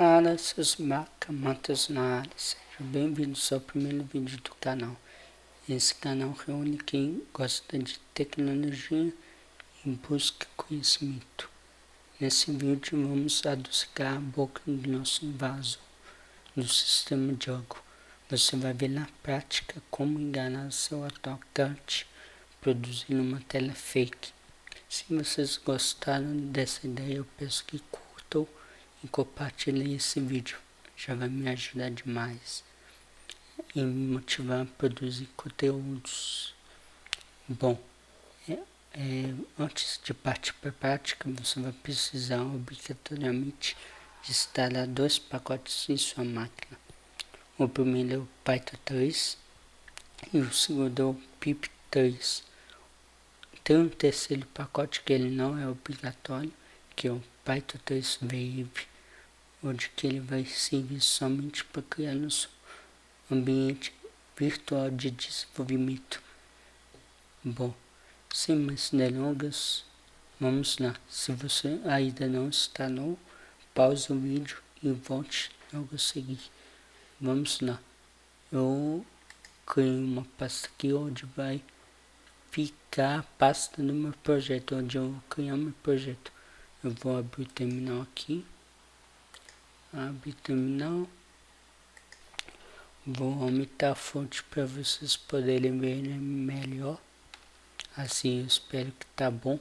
Fala, seus macamantas na área, sejam bem-vindos ao primeiro vídeo do canal. Esse canal reúne quem gosta de tecnologia e busca conhecimento. Nesse vídeo vamos adocicar a boca do nosso vaso do sistema django. Você vai ver na prática como enganar seu atacante produzindo uma tela fake. Se vocês gostaram dessa ideia, eu peço que curtam e compartilhem esse vídeo. Já vai me ajudar demais e me motivar a produzir conteúdos. Bom, antes de partir para a prática, você vai precisar obrigatoriamente de instalar 2 pacotes em sua máquina. O primeiro é o Python 3 e o segundo é o pip 3. Tem um terceiro pacote que ele não é obrigatório, que é o Python 3 Wave, onde que ele vai servir somente para criar nosso ambiente virtual de desenvolvimento. Bom, sem mais delongas, vamos lá. Se você ainda não instalou, pause o vídeo e volte logo a seguir. Vamos lá. Eu criei uma pasta aqui onde vai ficar a pasta do meu projeto, onde eu vou criar meu projeto. Eu vou abrir o terminal aqui. Abre o terminal. Vou aumentar a fonte para vocês poderem ver melhor. Assim eu espero que tá bom.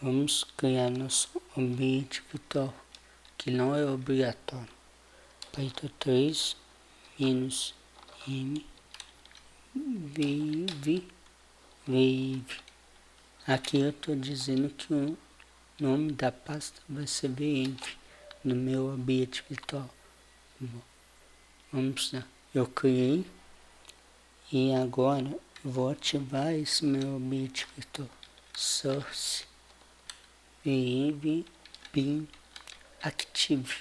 Vamos criar nosso ambiente virtual, que não é obrigatório. Python 3 -m wave. Aqui eu estou dizendo que o nome da pasta vai ser wave no meu ambiente virtual. Bom, vamos lá. Eu criei e agora eu vou ativar esse meu ambiente virtual. Source wave bin active.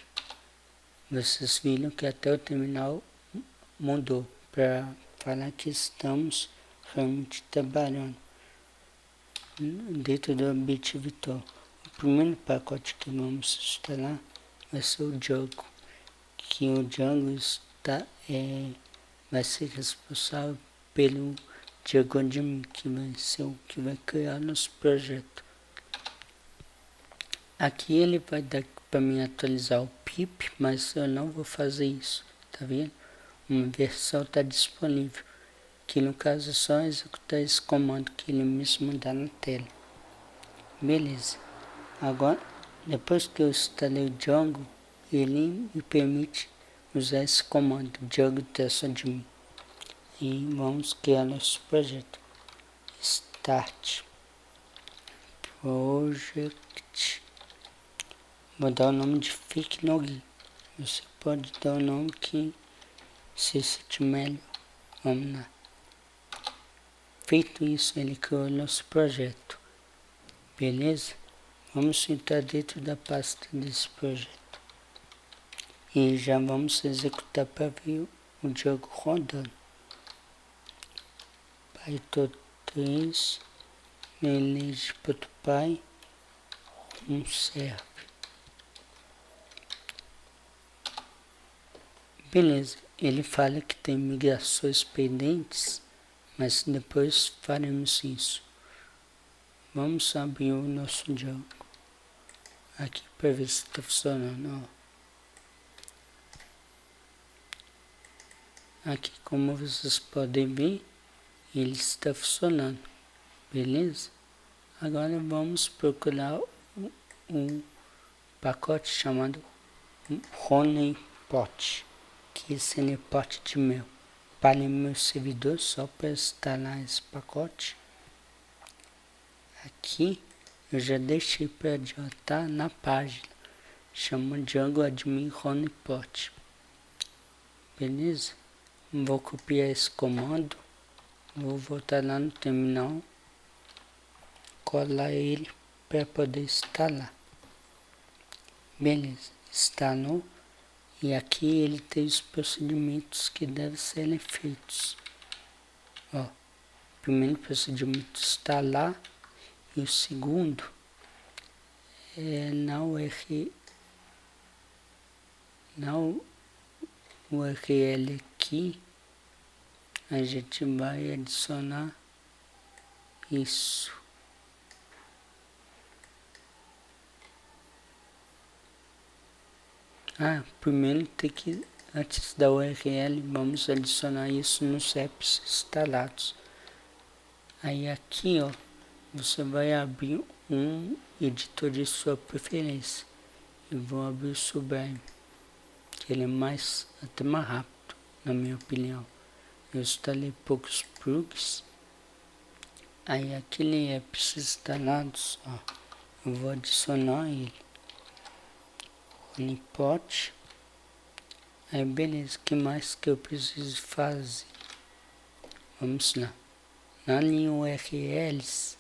Vocês viram que até o terminal mudou para falar que estamos realmente trabalhando dentro do ambiente virtual. O primeiro pacote que vamos instalar vai ser o Django, que o Django vai ser responsável pelo Django admin, que vai ser o que vai criar nosso projeto. Aqui ele vai dar para mim atualizar o pip, mas eu não vou fazer isso, tá vendo? Uma versão está disponível, que no caso é só executar esse comando que ele mesmo dá na tela. Beleza. Agora, depois que eu instalei o Django, ele me permite usar esse comando, Django test admin. E vamos criar nosso projeto. Start Project. Vou dar o nome de fake login. Você pode dar o nome que se sentir melhor. Vamos lá. Feito isso, ele criou nosso projeto. Beleza? Vamos entrar dentro da pasta desse projeto. E já vamos executar para ver o Django rodando. Python 3 manage.py serve. Beleza, ele fala que tem migrações pendentes, mas depois faremos isso. Vamos abrir o nosso Django aqui para ver se está funcionando. Ó. Aqui, como vocês podem ver, ele está funcionando. Beleza? Agora vamos procurar um pacote chamado HoneyPot, que esse é pote de mel. Para meu servidor, só para instalar esse pacote. Aqui eu já deixei para adiantar na página. Chama Django admin HoneyPot. Beleza? Vou copiar esse comando. Vou voltar lá no terminal. Colar ele para poder instalar. Beleza, instalou. E aqui ele tem os procedimentos que devem ser feitos. Ó, o primeiro procedimento instalar e o segundo é na URL na URL aqui, a gente vai adicionar isso. Primeiro tem que, antes da URL, vamos adicionar isso nos apps instalados. Aí aqui, ó, você vai abrir um editor de sua preferência. Eu vou abrir o Sublime, que ele é até mais rápido, na minha opinião. Eu instalei poucos plugins. Aí aquele apps instalados, ó, eu vou adicionar ele. HoneyPot. Aí beleza, o que mais que eu preciso fazer? Vamos lá. Na linha URLs,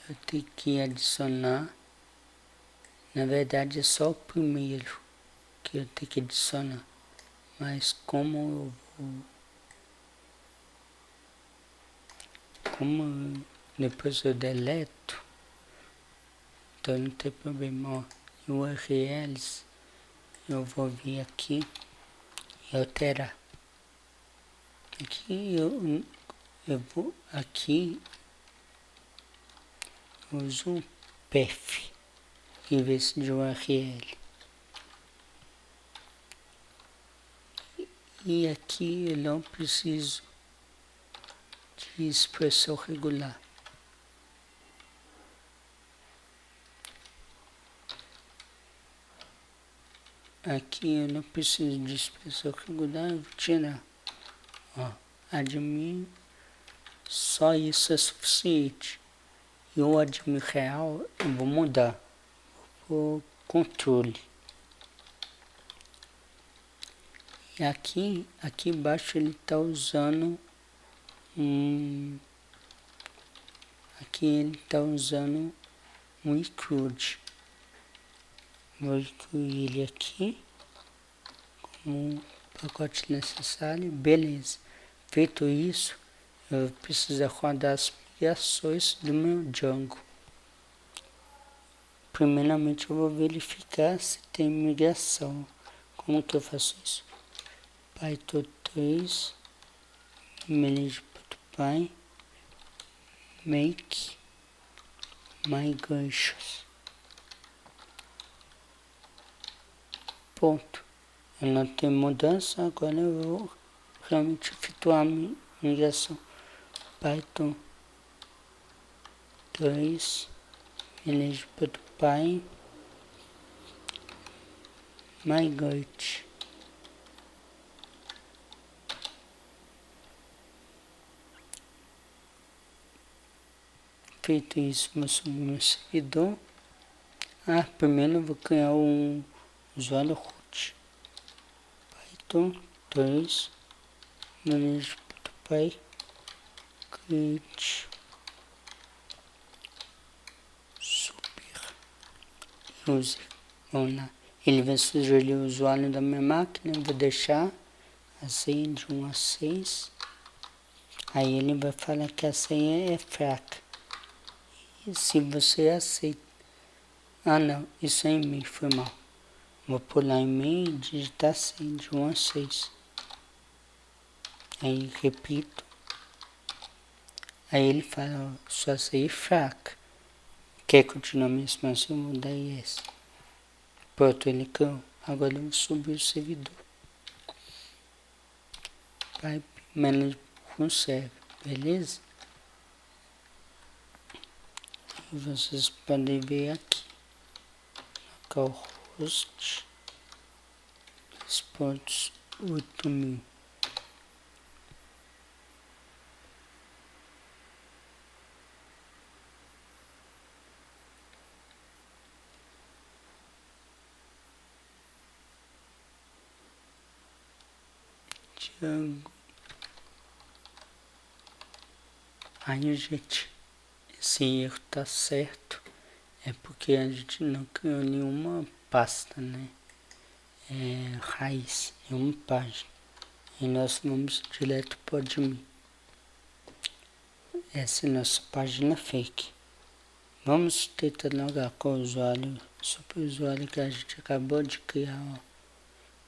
eu tenho que adicionar. Na verdade é só o primeiro que eu tenho que adicionar. Mas como depois eu deleto, então não tem problema, ó. URLs, eu vou vir aqui e alterar. Aqui eu vou aqui, uso um path em vez de URL. E aqui eu não preciso de expressão regular. Aqui eu não preciso de expressão regular, eu vou tirar. Ó, admin, só isso é suficiente. E o admin real eu vou mudar por controle. E aqui embaixo ele está usando aqui ele está usando um include. Vou incluir ele aqui como pacote necessário. Beleza. Feito isso, eu vou precisar rodar as migrações do meu Django. Primeiramente eu vou verificar se tem migração. Como que eu faço isso? Python 3 manage.py make migrations. Ponto. Eu não tenho mudança, agora eu vou realmente efetuar a migração. Python 3 manage.py migrate. Feito isso, vou subir meu servidor. Primeiro eu vou criar um usuário root. Python 3 manage.py create super user. Vamos lá. Ele vai sugerir o usuário da minha máquina. Eu vou deixar a senha de 1 a 6. Aí ele vai falar que a senha é fraca. E se você aceita. Não, isso é e-mail, foi mal. Vou pular e-mail e digitar senha de 1 a 6. Aí repito. Aí ele fala, ó, sua senha é fraca. Quer continuar mesmo assim? Eu vou dar yes. Pronto, ele criou. Agora eu vou subir o servidor. Pipe Manager com server, beleza? E vocês podem ver aqui. Localhost 2.8000. Django. Aí, gente, esse erro tá certo. É porque a gente não criou nenhuma pasta, né? Raiz, nenhuma página. E nós vamos direto para o admin. Essa é a nossa página fake. Vamos tentar logar com o usuário superusuário que a gente acabou de criar, ó.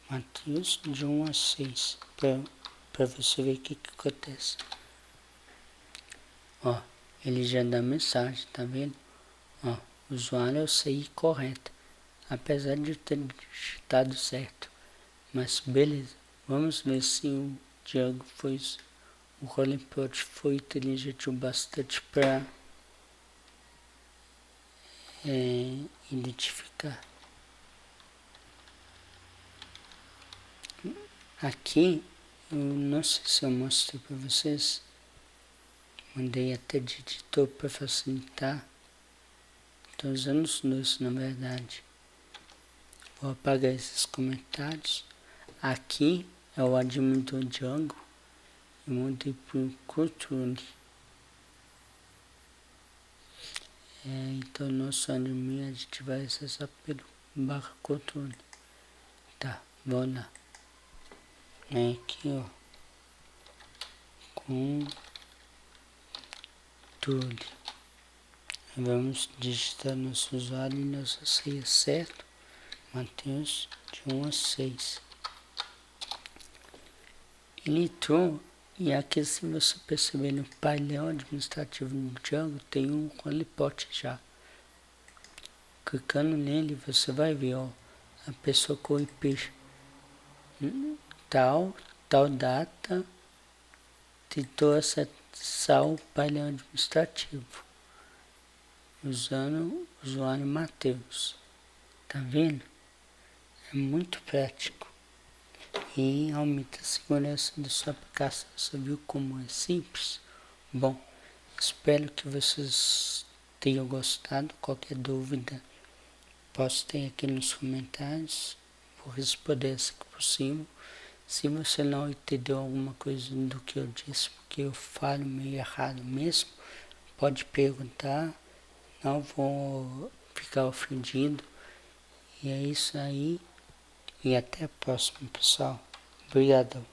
Matheus, de 1 a 6, para você ver o que acontece. Ó, ele já dá mensagem, tá vendo? Ó, usuário é o CI correto, apesar de eu ter digitado certo. Mas beleza, vamos ver se o Django foi, o HoneyPot foi inteligente o bastante para identificar. Aqui, eu não sei se eu mostrei para vocês, mandei até de editor para facilitar. Estou usando os dois, na verdade. Vou apagar esses comentários. Aqui é o admin do Django. Eu mudei para o controle. Então, nosso admin a gente vai acessar pelo /controle. Tá, vamos lá. Aqui, ó. Controle. Vamos digitar nosso usuário e nossa senha, certo? Matheus, de 1 a 6. Ele entrou, e aqui, se você perceber no painel administrativo do Django, tem um HoneyPot já. Clicando nele, você vai ver, ó, a pessoa com IP tal data, tentou acessar o painel administrativo usando o usuário Matheus. Tá vendo? É muito prático e aumenta a segurança da sua aplicação. Você viu como é simples? Bom, espero que vocês tenham gostado. Qualquer dúvida, postem aqui nos comentários. Vou responder assim que possível. Se você não entendeu alguma coisa do que eu disse, porque eu falo meio errado mesmo, pode perguntar. Não vou ficar ofendido. E é isso aí. E até a próxima, pessoal. Obrigado.